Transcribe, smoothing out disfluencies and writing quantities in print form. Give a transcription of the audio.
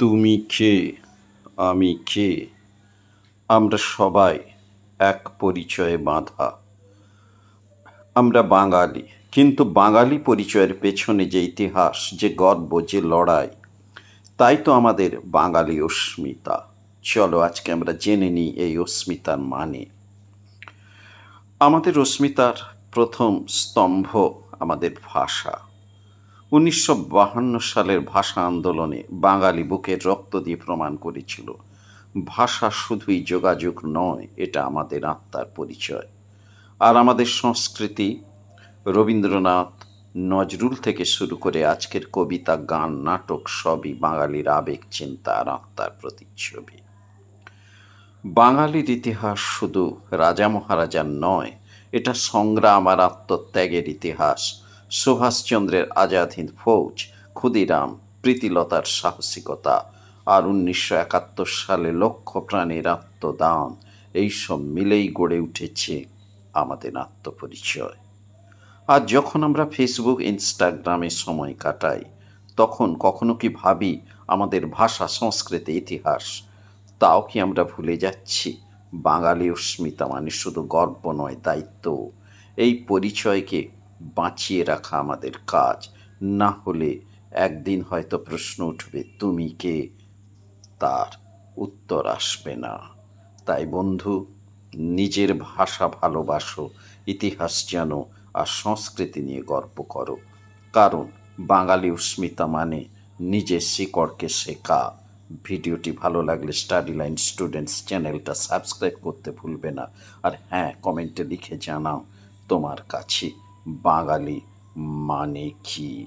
তুমি কে, আমি কে, আমরা সবাই এক পরিচয়ে বাঁধা। আমরা বাঙালি, কিন্তু বাঙালি পরিচয়ের পেছনে যে ইতিহাস, যে গর্ব, যে লড়াই, তাই তো আমাদের বাঙালি অস্মিতা। চলো আজকে আমরা জেনে নিই এই অস্মিতার মানে। আমাদের অস্মিতার প্রথম স্তম্ভ আমাদের ভাষা। 1952 সালের ভাষা আন্দোলনে বাঙালি বুকের রক্ত দিয়ে প্রমাণ করেছিল, ভাষা শুধুই যোগাযোগ নয়, এটা আমাদের আত্মার পরিচয়। আর আমাদের সংস্কৃতি, রবীন্দ্রনাথ, নজরুল থেকে শুরু করে আজকের কবিতা, গান, নাটক সবই বাঙালির আবেগ, চিন্তা আর আত্মার প্রতিচ্ছবি। বাঙালির ইতিহাস শুধু রাজা মহারাজার নয়, এটা সংগ্রাম আর আত্মত্যাগের ইতিহাস। সুভাষচন্দ্রের আজাদ হিন্দ ফৌজ, ক্ষুদিরাম, প্রীতিলতার সাহসিকতা আর 1971 সালে লক্ষ প্রাণের আত্মদান, এইসব মিলেই গড়ে উঠেছে আমাদের আত্মপরিচয়। আর যখন আমরা ফেসবুক, ইনস্টাগ্রামে সময় কাটাই, তখন কখনো কি ভাবি আমাদের ভাষা, সংস্কৃতি, ইতিহাস? তাও কি আমরা ভুলে যাচ্ছি বাঙালি অস্মিতা মানে শুধু গর্ব নয়, দায়িত্ব। এই পরিচয়কে বাঁচিয়ে রাখা আমাদের কাজ। না হলে একদিন হয়তো প্রশ্ন উঠবে, তুমি কে, তার উত্তর আসবে না। তাই বন্ধু, নিজের ভাষা ভালোবাসো, ইতিহাস জানো আর সংস্কৃতি নিয়ে গর্ব করো। কারণ বাঙালি অস্মিতা মানে নিজের শিকড়কে শেখা। ভিডিওটি ভালো লাগলে স্টাডি লাইন স্টুডেন্টস চ্যানেলটা সাবস্ক্রাইব করতে ভুলবে না। আর হ্যাঁ, কমেন্টে লিখে জানাও তোমার কাছে বাঙালি মানে কি।